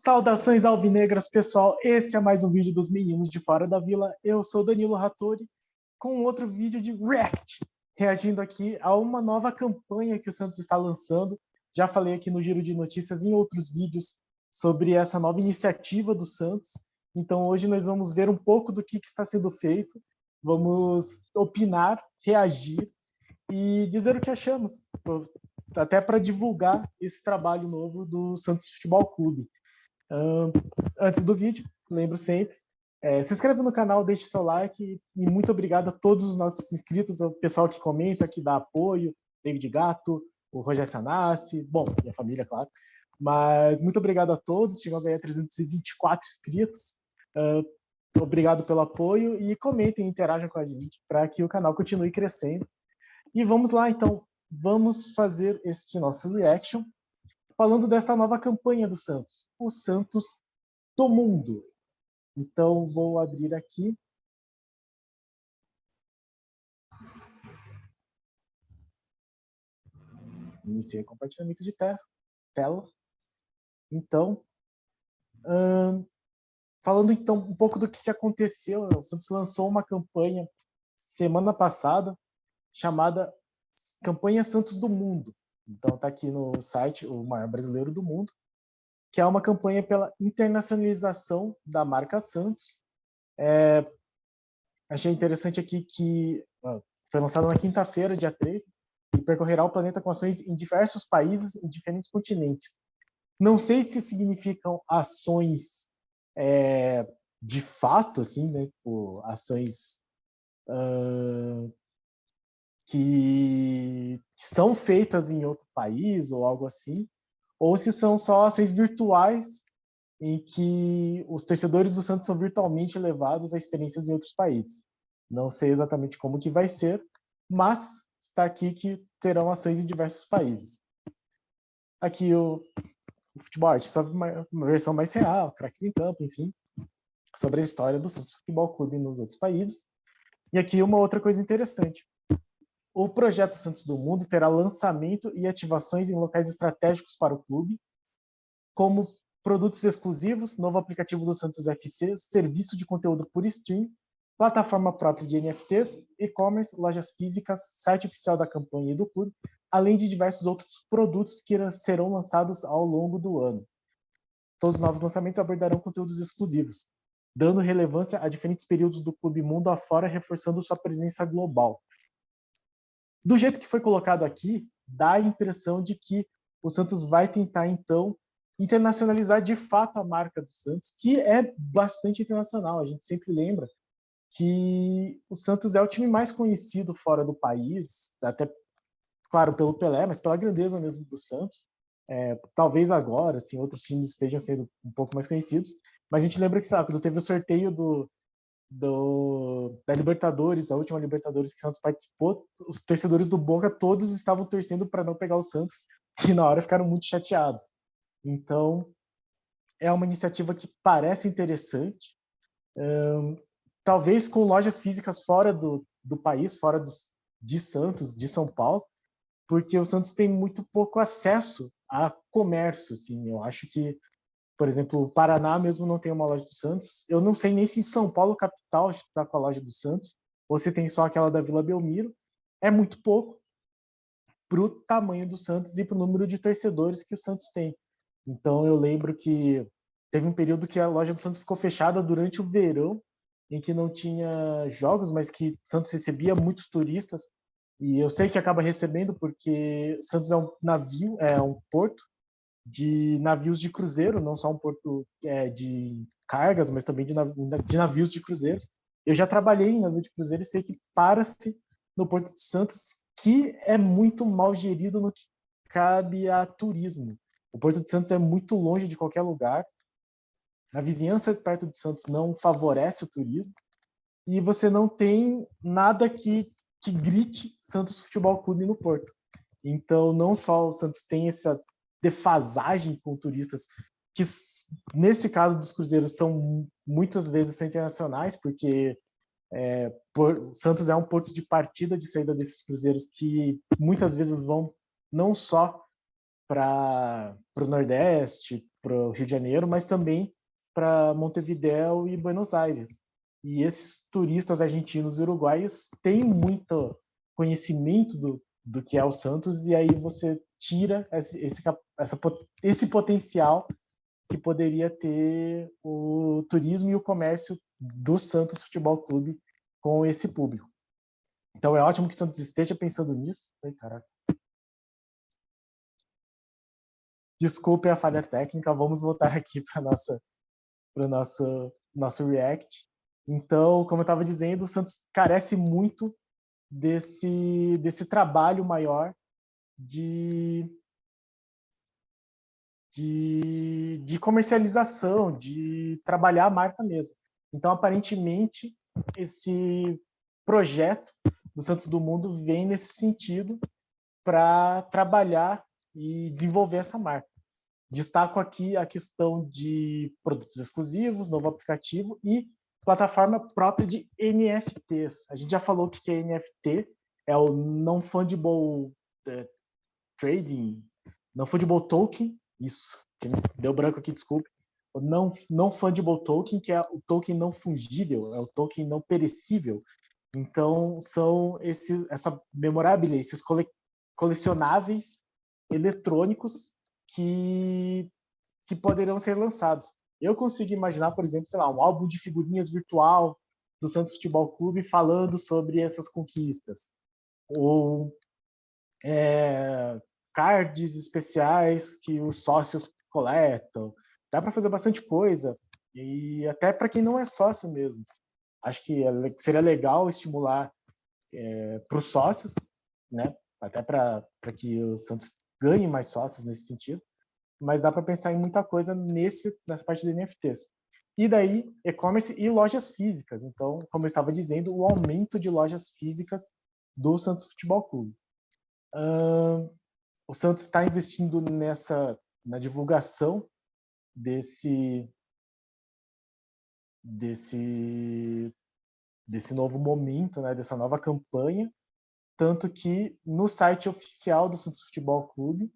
Saudações alvinegras, pessoal. Esse é mais um vídeo dos meninos de Fora da Vila. Eu sou Danilo Rattori, com outro vídeo de React, reagindo aqui a uma nova campanha que o Santos está lançando. Já falei aqui no Giro de Notícias em outros vídeos sobre essa nova iniciativa do Santos. Então hoje nós vamos ver um pouco do que está sendo feito, vamos opinar, reagir e dizer o que achamos, até para divulgar esse trabalho novo do Santos Futebol Clube. Antes do vídeo, lembro sempre, se inscreve no canal, deixe seu like e muito obrigado a todos os nossos inscritos, o pessoal que comenta, que dá apoio, David Gato, o Rogério Sanassi, bom, minha família, claro, mas muito obrigado a todos, chegamos aí a 324 inscritos, obrigado pelo apoio e comentem, interajam com a gente para que o canal continue crescendo. E vamos lá, então, vamos fazer este nosso reaction, falando desta nova campanha do Santos, o Santos do Mundo. Então, vou abrir aqui. Iniciei compartilhamento de tela. Então, falando então um pouco do que aconteceu, o Santos lançou uma campanha semana passada, chamada Campanha Santos do Mundo. Então, está aqui no site, o maior brasileiro do mundo, que é uma campanha pela internacionalização da marca Santos. Achei interessante aqui que foi lançado na quinta-feira, dia 3, e percorrerá o planeta com ações em diversos países e diferentes continentes. Não sei se significam ações de fato, assim, né? Tipo, ações que são feitas em outro país ou algo assim, ou se são só ações virtuais em que os torcedores do Santos são virtualmente levados a experiências em outros países. Não sei exatamente como que vai ser, mas está aqui que terão ações em diversos países. Aqui o Futebol Arte, só uma versão mais real, craques em campo, enfim, sobre a história do Santos Futebol Clube nos outros países. E aqui uma outra coisa interessante. O projeto Santos do Mundo terá lançamento e ativações em locais estratégicos para o clube, como produtos exclusivos, novo aplicativo do Santos FC, serviço de conteúdo por stream, plataforma própria de NFTs, e-commerce, lojas físicas, site oficial da campanha e do clube, além de diversos outros produtos que serão lançados ao longo do ano. Todos os novos lançamentos abordarão conteúdos exclusivos, dando relevância a diferentes períodos do clube mundo afora, reforçando sua presença global. Do jeito que foi colocado aqui, dá a impressão de que o Santos vai tentar, então, internacionalizar de fato a marca do Santos, que é bastante internacional. A gente sempre lembra que o Santos é o time mais conhecido fora do país, até, claro, pelo Pelé, mas pela grandeza mesmo do Santos. Talvez agora, assim, outros times estejam sendo um pouco mais conhecidos, mas a gente lembra que, sabe, quando teve o sorteio da Libertadores, a última Libertadores que o Santos participou, os torcedores do Boca todos estavam torcendo para não pegar o Santos, que na hora ficaram muito chateados. Então, é uma iniciativa que parece interessante, talvez com lojas físicas fora do país, fora de Santos, de São Paulo, porque o Santos tem muito pouco acesso a comércio. Assim. Eu acho que, por exemplo, o Paraná mesmo não tem uma loja do Santos. Eu não sei nem se em São Paulo, capital, está com a loja do Santos, ou se tem só aquela da Vila Belmiro. É muito pouco para o tamanho do Santos e para o número de torcedores que o Santos tem. Então, eu lembro que teve um período que a loja do Santos ficou fechada durante o verão, em que não tinha jogos, mas que Santos recebia muitos turistas. E eu sei que acaba recebendo porque Santos é um navio, é um porto de navios de cruzeiro, não só um porto de cargas, mas também de navios de cruzeiros. Eu já trabalhei em navio de cruzeiro e sei que para-se no Porto de Santos, que é muito mal gerido no que cabe a turismo. O Porto de Santos é muito longe de qualquer lugar, a vizinhança perto de Santos não favorece o turismo, e você não tem nada que grite Santos Futebol Clube no Porto. Então, não só o Santos tem essa defasagem com turistas, que nesse caso dos cruzeiros são muitas vezes internacionais, porque Santos é um ponto de partida de saída desses cruzeiros que muitas vezes vão não só para o Nordeste, para o Rio de Janeiro, mas também para Montevidéu e Buenos Aires. E esses turistas argentinos e uruguaios têm muito conhecimento do que é o Santos, e aí você tira esse potencial que poderia ter o turismo e o comércio do Santos Futebol Clube com esse público. Então é ótimo que o Santos esteja pensando nisso. Ai, caraca. Desculpe a falha técnica, vamos voltar aqui para o nosso React. Então, como eu estava dizendo, o Santos carece muito desse trabalho maior de comercialização, de trabalhar a marca mesmo. Então, aparentemente, esse projeto do Santos do Mundo vem nesse sentido para trabalhar e desenvolver essa marca. Destaco aqui a questão de produtos exclusivos, novo aplicativo e plataforma própria de NFTs. A gente já falou o que é NFT, é o Non-Fungible Trading, Non-Fungible Token, isso, deu branco aqui, desculpe. O Non-Fungible Token, que é o token não fungível, é o token não perecível. Então, são essa memorabilia, esses colecionáveis eletrônicos que poderão ser lançados. Eu consigo imaginar, por exemplo, sei lá, um álbum de figurinhas virtual do Santos Futebol Clube falando sobre essas conquistas. Ou cards especiais que os sócios coletam. Dá para fazer bastante coisa. E até para quem não é sócio mesmo. Acho que seria legal estimular para os sócios, né? Até para que o Santos ganhe mais sócios nesse sentido. Mas dá para pensar em muita coisa nessa parte de NFTs. E daí, e-commerce e lojas físicas. Então, como eu estava dizendo, o aumento de lojas físicas do Santos Futebol Clube. O Santos está investindo na divulgação desse novo momento, né, dessa nova campanha, tanto que no site oficial do Santos Futebol Clube,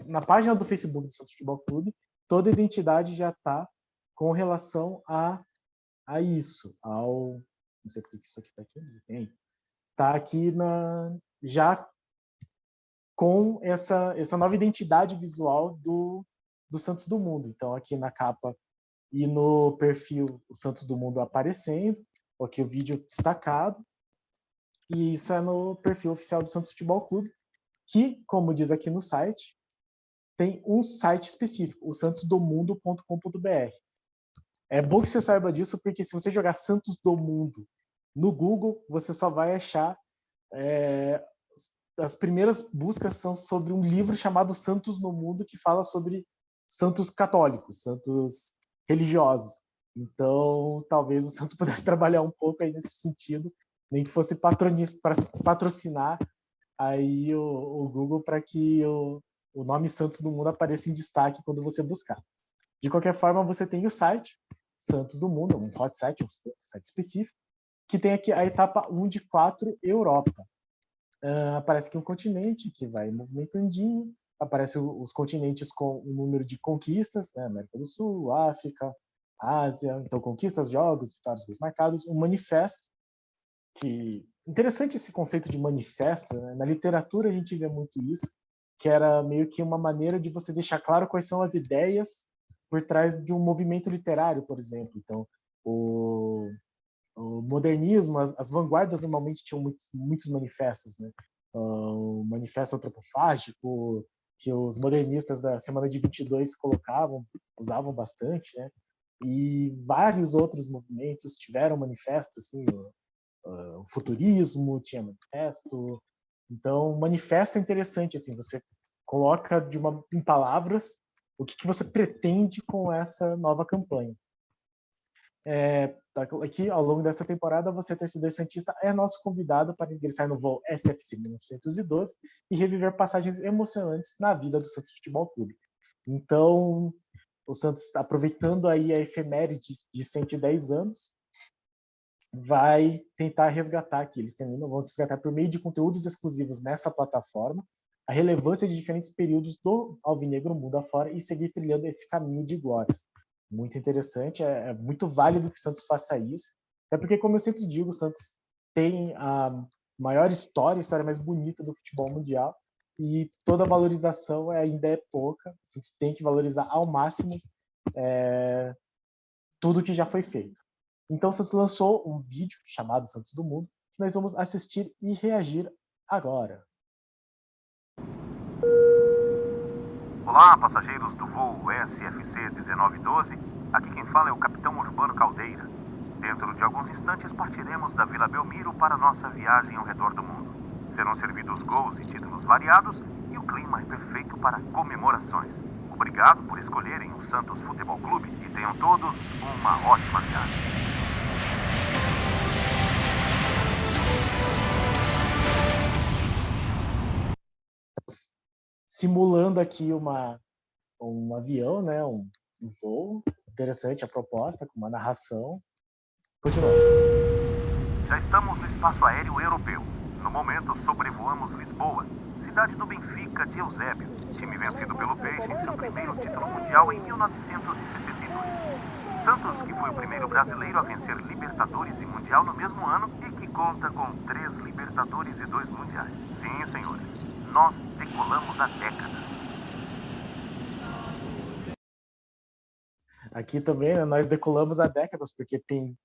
na página do Facebook do Santos Futebol Clube, toda a identidade já está com relação a isso, não sei por que isso aqui está aqui, está aqui já com essa nova identidade visual do Santos do Mundo. Então, aqui na capa e no perfil o Santos do Mundo aparecendo, aqui o vídeo destacado, e isso é no perfil oficial do Santos Futebol Clube, que, como diz aqui no site, tem um site específico, o santosdomundo.com.br. É bom que você saiba disso, porque se você jogar Santos do Mundo no Google, você só vai achar as primeiras buscas são sobre um livro chamado Santos no Mundo, que fala sobre santos católicos, santos religiosos. Então, talvez o Santos pudesse trabalhar um pouco aí nesse sentido, nem que fosse patrocinar aí o Google para que o nome Santos do Mundo apareça em destaque quando você buscar. De qualquer forma, você tem o site Santos do Mundo, um hot site, um site específico, que tem aqui a etapa 1 de 4, Europa. Aparece aqui um continente que vai movimentandinho, aparece os continentes com o número de conquistas, né? América do Sul, África, Ásia, então conquistas, jogos, vitórias, gols marcados, um manifesto, que interessante esse conceito de manifesto, né? Na literatura a gente vê muito isso, que era meio que uma maneira de você deixar claro quais são as ideias por trás de um movimento literário, por exemplo. Então, o modernismo, as vanguardas normalmente tinham muitos manifestos, né? O manifesto antropofágico, que os modernistas da Semana de 22 usavam bastante, né? E vários outros movimentos tiveram manifesto, assim, o futurismo tinha manifesto. Então, manifesto é interessante, assim, você coloca em palavras o que você pretende com essa nova campanha. Aqui, ao longo dessa temporada, você, torcedor santista, é nosso convidado para ingressar no voo SFC 1912 e reviver passagens emocionantes na vida do Santos Futebol Clube. Então, o Santos, aproveitando aí a efeméride de 110 anos, vai tentar resgatar aqui. Vão resgatar por meio de conteúdos exclusivos nessa plataforma, a relevância de diferentes períodos do alvinegro mundo afora e seguir trilhando esse caminho de glórias. Muito interessante, é muito válido que o Santos faça isso, até porque, como eu sempre digo, o Santos tem a maior história, a história mais bonita do futebol mundial, e toda valorização ainda é pouca. A gente tem que valorizar ao máximo tudo que já foi feito. Então, o Santos lançou um vídeo chamado Santos do Mundo, que nós vamos assistir e reagir agora. Olá, passageiros do voo SFC 1912. Aqui quem fala é o capitão Urbano Caldeira. Dentro de alguns instantes partiremos da Vila Belmiro para nossa viagem ao redor do mundo. Serão servidos gols e títulos variados e o clima é perfeito para comemorações. Obrigado por escolherem o Santos Futebol Clube e tenham todos uma ótima viagem. Simulando aqui um avião, né, um voo. Interessante a proposta, com uma narração. Continuamos. Já estamos no espaço aéreo europeu. No momento, sobrevoamos Lisboa, cidade do Benfica de Eusébio, time vencido pelo Peixe em seu primeiro título mundial em 1962. Santos, que foi o primeiro brasileiro a vencer Libertadores e Mundial no mesmo ano e que conta com 3 Libertadores e 2 Mundiais. Sim, senhores, nós decolamos há décadas. Aqui também, né, nós decolamos há décadas, porque tem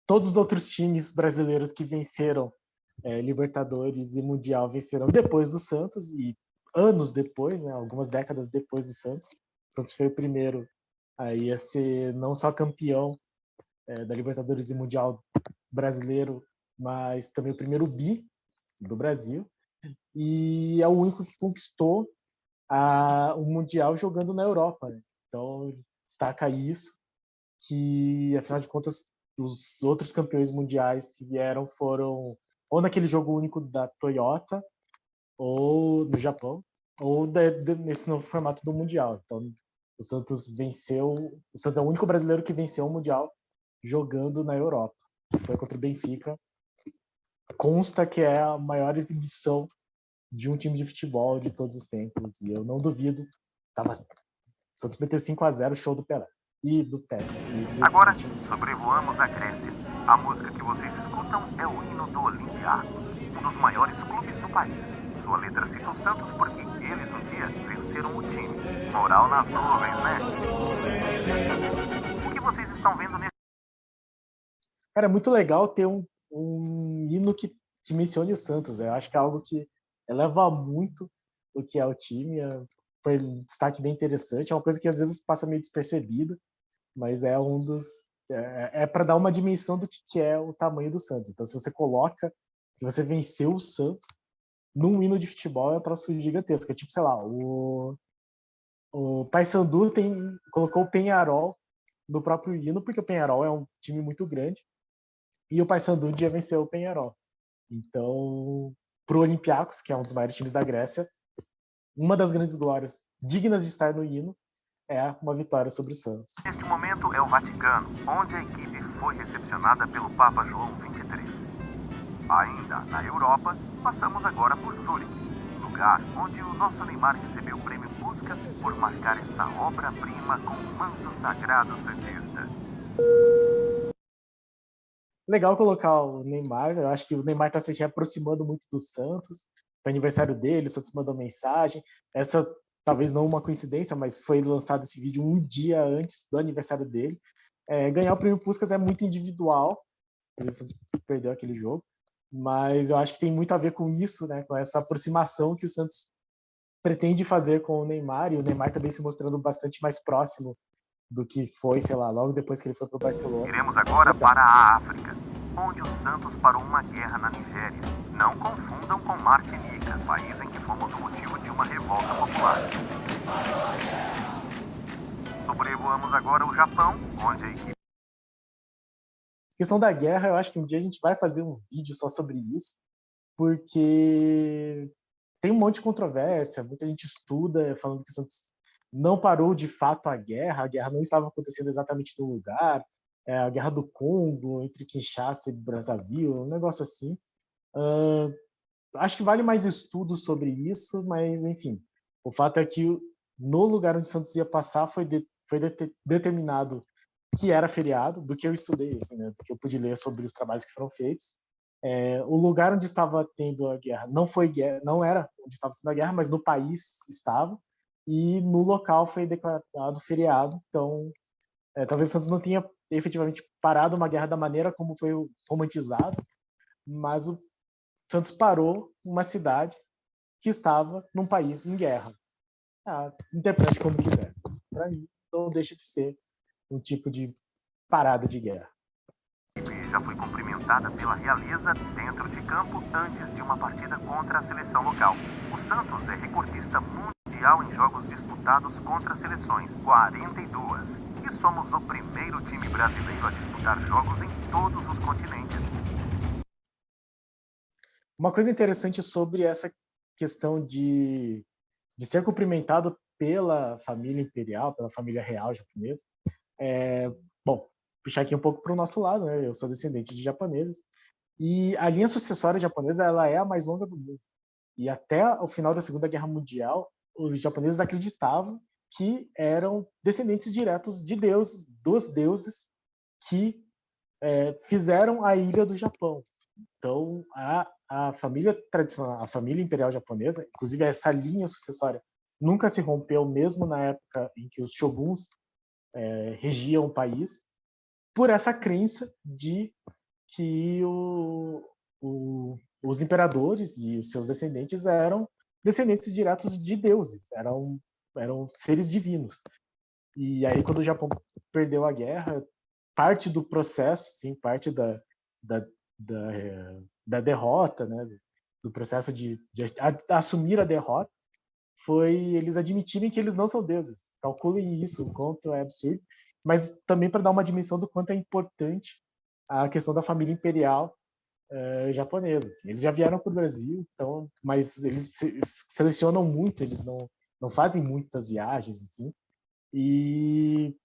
todos os outros times brasileiros que venceram Libertadores e Mundial venceram depois do Santos, e anos depois, né, algumas décadas depois do Santos. O Santos foi o primeiro aí a ser não só campeão da Libertadores e Mundial brasileiro, mas também o primeiro bi do Brasil, e é o único que conquistou o Mundial jogando na Europa, né? Então, destaca isso, que, afinal de contas, os outros campeões mundiais que vieram foram ou naquele jogo único da Toyota, ou no Japão, ou nesse novo formato do Mundial. Então, o Santos é o único brasileiro que venceu o Mundial jogando na Europa, que foi contra o Benfica. Consta que é a maior exibição de um time de futebol de todos os tempos, e eu não duvido. O Santos meteu 5-0, show do Pelé. E do Pelé. Agora, sobrevoamos a Grécia. A música que vocês escutam é o hino do Olympiacos, um dos maiores clubes do país. Sua letra cita o Santos porque eles um dia venceram o time. Moral nas nuvens, né? O que vocês estão vendo nesse... Cara, é muito legal ter um hino que mencione o Santos. Eu acho que é algo que eleva muito o que é o time. Foi um destaque bem interessante. É uma coisa que às vezes passa meio despercebido, mas é um dos... para dar uma dimensão do que é o tamanho do Santos. Então, se você coloca que você venceu o Santos num hino de futebol, é um troço gigantesco. É tipo, sei lá, o Paysandu colocou o Peñarol no próprio hino, porque o Peñarol é um time muito grande, e o Paysandu um dia venceu o Peñarol. Então, para o Olympiacos, que é um dos maiores times da Grécia, uma das grandes glórias dignas de estar no hino é uma vitória sobre o Santos. Neste momento é o Vaticano, onde a equipe foi recepcionada pelo Papa João XXIII. Ainda na Europa, passamos agora por Zurique, lugar onde o nosso Neymar recebeu o prêmio Puskás por marcar essa obra-prima com o manto sagrado santista. Legal colocar o Neymar. Eu acho que o Neymar está se reaproximando muito do Santos. Foi aniversário dele, o Santos mandou mensagem. Essa talvez não uma coincidência, mas foi lançado esse vídeo um dia antes do aniversário dele. Ganhar o prêmio Puskás é muito individual. O Santos perdeu aquele jogo, mas eu acho que tem muito a ver com isso, né? Com essa aproximação que o Santos pretende fazer com o Neymar, e o Neymar também se mostrando bastante mais próximo do que foi, sei lá, logo depois que ele foi para o Barcelona. Iremos agora para a África, onde o Santos parou uma guerra na Nigéria. Não confundam com Martinica, país em que fomos o motivo de uma revolta popular. Sobrevoamos agora o Japão, onde a equipe... A questão da guerra, eu acho que um dia a gente vai fazer um vídeo só sobre isso, porque tem um monte de controvérsia, muita gente estuda falando que o Santos não parou de fato a guerra não estava acontecendo exatamente no lugar, a guerra do Congo, entre Kinshasa e Brazzaville, um negócio assim. acho que vale mais estudos sobre isso, mas, enfim, o fato é que no lugar onde Santos ia passar foi determinado que era feriado, do que eu estudei, assim, né, do que eu pude ler sobre os trabalhos que foram feitos. O lugar onde estava tendo a guerra não foi guerra, não era onde estava tendo a guerra, mas no país estava, e no local foi declarado feriado. Então, talvez o Santos não tenha efetivamente parado uma guerra da maneira como foi romantizado, mas o Santos parou uma cidade que estava num país em guerra. Interprete como quiser. Para mim, não deixa de ser um tipo de parada de guerra. A equipe já foi cumprimentada pela realeza dentro de campo antes de uma partida contra a seleção local. O Santos é recordista mundial em jogos disputados contra seleções, 42. E somos o primeiro time brasileiro a disputar jogos em todos os continentes. Uma coisa interessante sobre essa questão de ser cumprimentado pela família imperial, pela família real japonesa, bom, puxar aqui um pouco para o nosso lado, né? Eu sou descendente de japoneses, e a linha sucessória japonesa ela é a mais longa do mundo. E até o final da Segunda Guerra Mundial, os japoneses acreditavam que eram descendentes diretos de Deus, dos deuses que fizeram a ilha do Japão. Então, a família tradicional, a família imperial japonesa, inclusive essa linha sucessória, nunca se rompeu, mesmo na época em que os shoguns regiam o país, por essa crença de que os imperadores e os seus descendentes eram descendentes diretos de deuses, eram seres divinos. E aí, quando o Japão perdeu a guerra, parte do processo, sim, parte da, da derrota, né, do processo de assumir a derrota, foi eles admitirem que eles não são deuses. Calculem isso, o quanto é absurdo, mas também para dar uma dimensão do quanto é importante a questão da família imperial japonesa. Assim. Eles já vieram para o Brasil, então, mas eles selecionam muito, eles não fazem muitas viagens, assim, e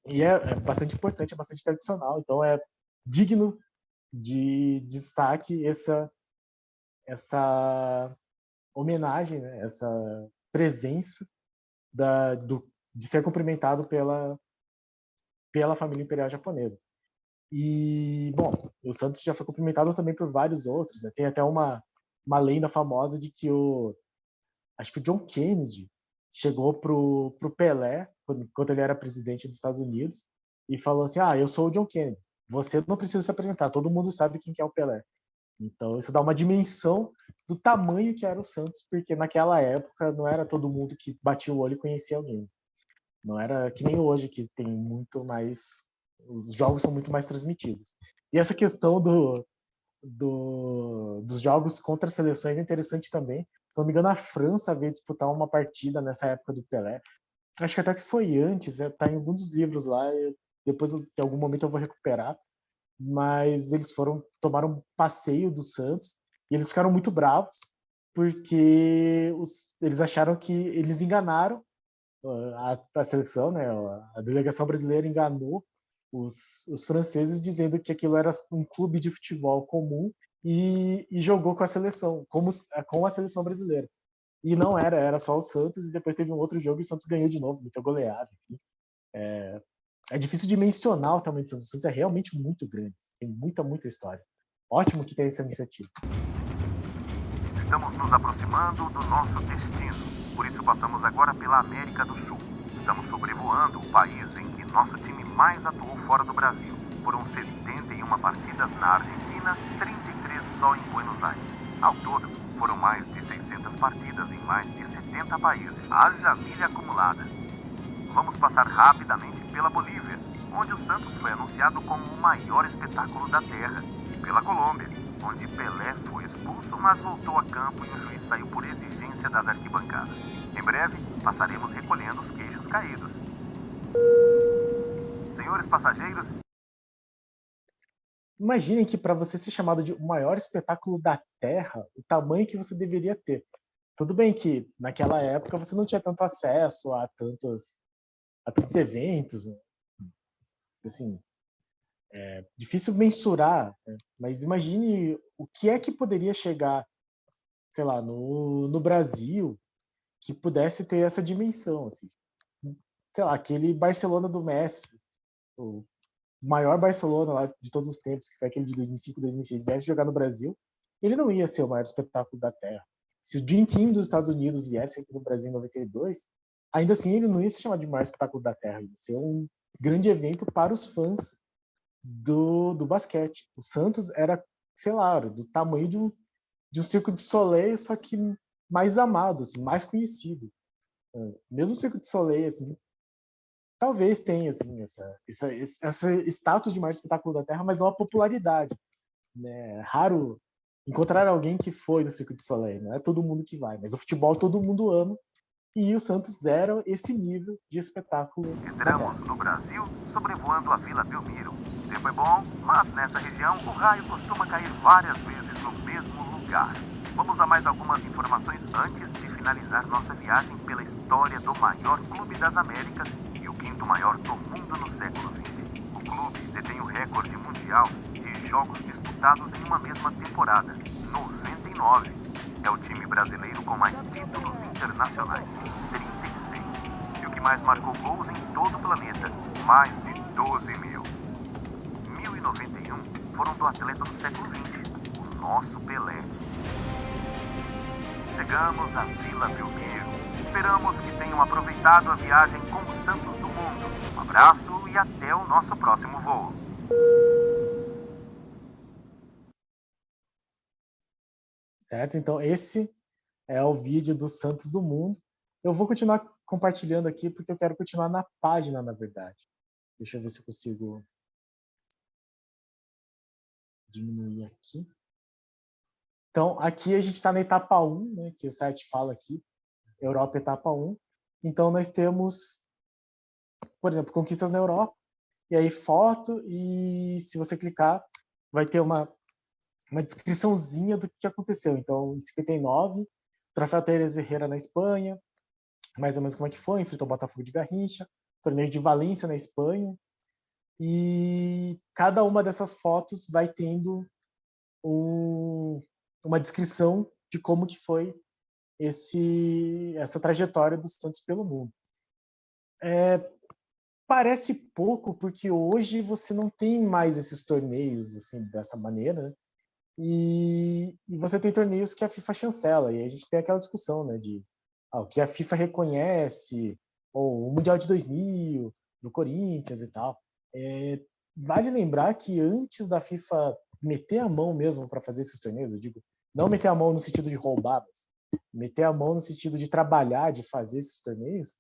é bastante importante, é bastante tradicional, então é digno de destaque essa homenagem, né? Essa presença de ser cumprimentado pela família imperial japonesa. E, bom, o Santos já foi cumprimentado também por vários outros, né? Tem até uma lenda famosa de que acho que o John Kennedy chegou pro Pelé, quando ele era presidente dos Estados Unidos, e falou assim, eu sou o John Kennedy, você não precisa se apresentar, todo mundo sabe quem que é o Pelé. Então, isso dá uma dimensão do tamanho que era o Santos, porque naquela época não era todo mundo que batia o olho e conhecia alguém. Não era que nem hoje, que tem muito mais... Os jogos são muito mais transmitidos. E essa questão dos jogos contra seleções é interessante também. Se não me engano, a França veio disputar uma partida nessa época do Pelé. Acho que até que foi antes, está em algum dos livros lá. Depois, em algum momento, eu vou recuperar. Mas eles tomaram um passeio do Santos e eles ficaram muito bravos porque eles acharam que eles enganaram a seleção, né? A delegação brasileira enganou os franceses dizendo que aquilo era um clube de futebol comum e jogou com a seleção, com a seleção brasileira. E não era só o Santos, e depois teve um outro jogo e o Santos ganhou de novo, muito goleado. É difícil de mencionar o tamanho do Santos. O Santos é realmente muito grande, tem muita história. Ótimo que tem essa iniciativa. Estamos nos aproximando do nosso destino, por isso passamos agora pela América do Sul. Estamos sobrevoando o país em que nosso time mais atuou fora do Brasil. Foram 71 partidas na Argentina, 33 só em Buenos Aires. Ao todo, foram mais de 600 partidas em mais de 70 países. Haja milha acumulada. Vamos passar rapidamente pela Bolívia, onde o Santos foi anunciado como o maior espetáculo da terra, e pela Colômbia, onde Pelé foi expulso, mas voltou a campo e o juiz saiu por exigência das arquibancadas. Em breve, passaremos recolhendo os queixos caídos. Senhores passageiros, imaginem que para você ser chamado de o maior espetáculo da Terra, o tamanho que você deveria ter. Tudo bem que naquela época você não tinha tanto acesso a tantos eventos, assim, difícil mensurar, né? Mas imagine o que é que poderia chegar sei lá, no Brasil, que pudesse ter essa dimensão, assim. Sei lá, aquele Barcelona do Messi, o maior Barcelona lá de todos os tempos, que foi aquele de 2005, 2006, viesse jogar no Brasil, ele não ia ser o maior espetáculo da Terra. Se o Dream Team dos Estados Unidos viesse aqui no Brasil em 92, ainda assim ele não ia se chamar de maior espetáculo da Terra, ia ser um grande evento para os fãs do basquete. O Santos era, sei lá, do tamanho de um Circo de Soleil, só que mais amado, assim, mais conhecido. Mesmo o Circo de Soleil, assim, talvez tenha assim, essa status de maior espetáculo da Terra, mas não a popularidade. Né? É raro encontrar alguém que foi no Circo de Soleil, não é todo mundo que vai, mas o futebol todo mundo ama, e o Santos era esse nível de espetáculo da Terra. Entramos no Brasil sobrevoando a Vila Belmiro. O tempo é bom, mas nessa região o raio costuma cair várias vezes no mesmo lugar. Vamos a mais algumas informações antes de finalizar nossa viagem pela história do maior clube das Américas e o quinto maior do mundo no século XX. O clube detém o recorde mundial de jogos disputados em uma mesma temporada, 99. É o time brasileiro com mais títulos internacionais, 36. E o que mais marcou gols em todo o planeta, mais de 12 mil. 1091 foram do atleta do século XX, o nosso Pelé. Chegamos à Vila Belmiro. Esperamos que tenham aproveitado a viagem com o Santos do Mundo. Um abraço e até o nosso próximo voo. Certo? Então, esse é o vídeo do Santos do Mundo. Eu vou continuar compartilhando aqui, porque eu quero continuar na página, na verdade. Deixa eu ver se eu consigo diminuir aqui. Então, aqui a gente está na etapa 1, né, que o site fala aqui, Europa etapa 1. Então, nós temos, por exemplo, conquistas na Europa, e aí foto, e se você clicar, vai ter uma descriçãozinha do que aconteceu. Então, em 59, Troféu Teresa Herrera na Espanha, mais ou menos como é que foi, enfrentou o Botafogo de Garrincha, torneio de Valência na Espanha, e cada uma dessas fotos vai tendo uma descrição de como que foi essa trajetória do Santos pelo mundo. Parece pouco, porque hoje você não tem mais esses torneios assim, dessa maneira, né? E você tem torneios que a FIFA chancela, e a gente tem aquela discussão, né, de o que a FIFA reconhece, ou o Mundial de 2000, do Corinthians e tal. Vale lembrar que antes da FIFA meter a mão mesmo para fazer esses torneios, eu digo, não meter a mão no sentido de roubar, mas meter a mão no sentido de trabalhar, de fazer esses torneios,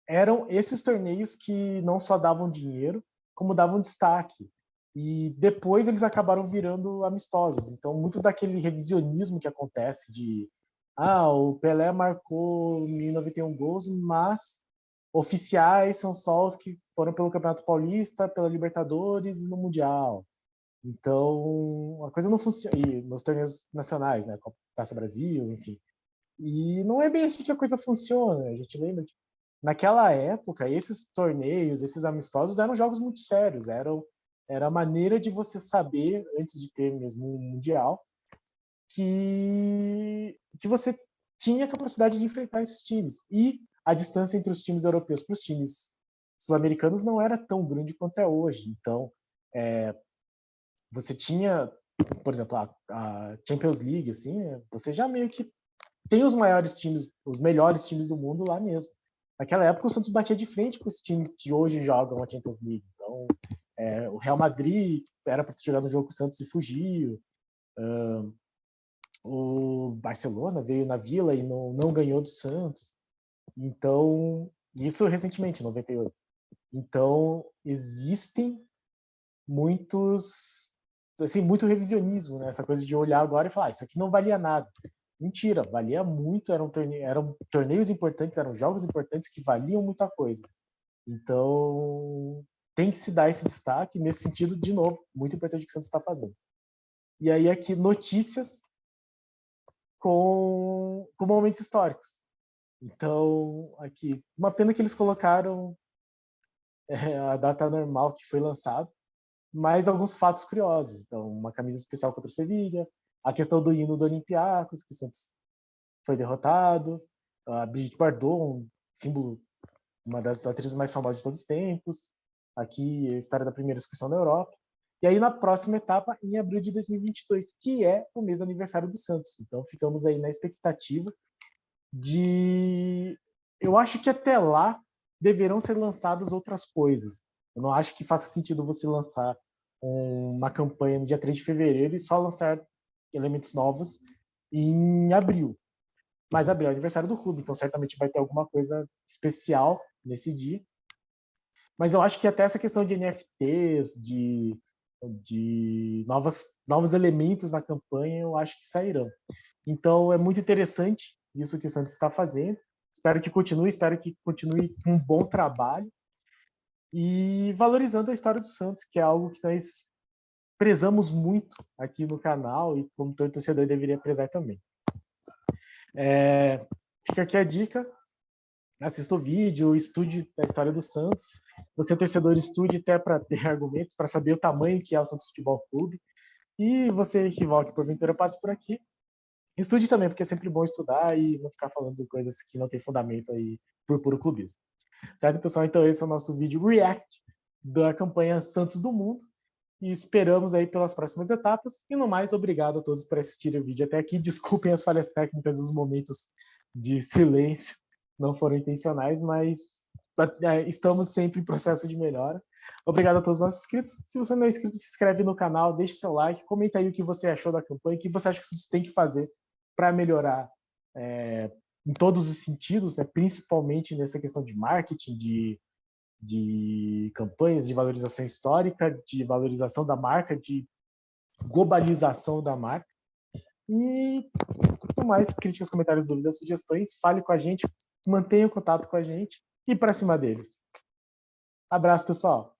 eram esses torneios que não só davam dinheiro, como davam destaque. E depois eles acabaram virando amistosos. Então, muito daquele revisionismo que acontece de o Pelé marcou 1091 gols, mas oficiais são só os que foram pelo Campeonato Paulista, pela Libertadores e no Mundial. Então, a coisa não funciona. E nos torneios nacionais, né? Copa Taça Brasil, enfim. E não é bem assim que a coisa funciona. A gente lembra que naquela época, esses torneios, esses amistosos eram jogos muito sérios. Era a maneira de você saber, antes de ter mesmo um Mundial, que você tinha capacidade de enfrentar esses times. E a distância entre os times europeus para os times sul-americanos não era tão grande quanto é hoje. Então, você tinha, por exemplo, a Champions League, assim, você já meio que tem os maiores times, os melhores times do mundo lá mesmo. Naquela época, o Santos batia de frente com os times que hoje jogam a Champions League. Então, o Real Madrid era para ter jogado um jogo com o Santos e fugiu. O Barcelona veio na Vila e não ganhou do Santos. Então, isso recentemente, em 98. Então, existem muito revisionismo, né? Essa coisa de olhar agora e falar, isso aqui não valia nada. Mentira, valia muito, eram torneios importantes, eram jogos importantes que valiam muita coisa. Então, tem que se dar esse destaque, nesse sentido, de novo, muito importante o que o Santos está fazendo. E aí aqui, notícias com momentos históricos. Então, aqui, uma pena que eles colocaram a data normal que foi lançado, mas alguns fatos curiosos. Então, uma camisa especial contra o Sevilla, a questão do hino do Olympiacos, que o Santos foi derrotado, a Brigitte Bardot, um símbolo, uma das atrizes mais famosas de todos os tempos, aqui a história da primeira excursão da Europa. E aí na próxima etapa, em abril de 2022, que é o mês do aniversário do Santos. Então ficamos aí na expectativa de... Eu acho que até lá deverão ser lançadas outras coisas. Eu não acho que faça sentido você lançar uma campanha no dia 3 de fevereiro e só lançar elementos novos em abril. Mas abril é o aniversário do clube, então certamente vai ter alguma coisa especial nesse dia. Mas eu acho que até essa questão de NFTs, de novos elementos na campanha, eu acho que sairão. Então é muito interessante isso que o Santos está fazendo. Espero que continue com um bom trabalho e valorizando a história do Santos, que é algo que nós prezamos muito aqui no canal e como todo torcedor deveria prezar também. Fica aqui a dica, assista o vídeo, estude a história do Santos. Você, torcedor, estude até para ter argumentos, para saber o tamanho que é o Santos Futebol Clube. E você que volta, porventura, passe por aqui. Estude também, porque é sempre bom estudar e não ficar falando de coisas que não tem fundamento aí por puro clubismo. Certo, pessoal? Então esse é o nosso vídeo react da campanha Santos do Mundo. E esperamos aí pelas próximas etapas. E no mais, obrigado a todos por assistirem o vídeo até aqui. Desculpem as falhas técnicas, os momentos de silêncio não foram intencionais, mas estamos sempre em processo de melhora. Obrigado a todos os nossos inscritos. Se você não é inscrito, se inscreve no canal, deixe seu like, comenta aí o que você achou da campanha, o que você acha que você tem que fazer para melhorar em todos os sentidos, né? Principalmente nessa questão de marketing, de campanhas de valorização histórica, de valorização da marca, de globalização da marca. E muito mais, críticas, comentários, dúvidas, sugestões, fale com a gente, mantenha o contato com a gente e para cima deles. Abraço, pessoal!